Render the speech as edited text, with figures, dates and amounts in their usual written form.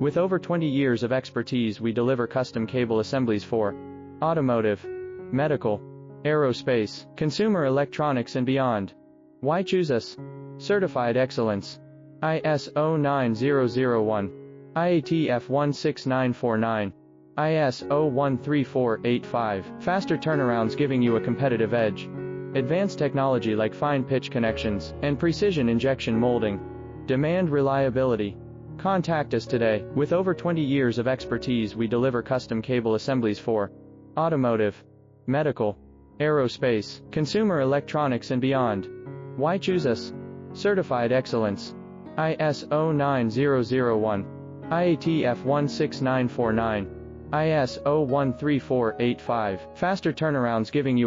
With over 20 years of expertise, we deliver custom cable assemblies for automotive, medical, aerospace, consumer electronics and beyond. Why choose us? Certified excellence. ISO 9001, IATF 16949, ISO 13485. Faster turnarounds giving you a competitive edge. Advanced technology like fine pitch connections and precision injection molding. Demand reliability. Contact us today. With over 20 years of expertise, we deliver custom cable assemblies for automotive, medical, aerospace, consumer electronics and beyond. Why choose us? Certified excellence. ISO 9001, IATF 16949, ISO 13485. Faster turnarounds giving you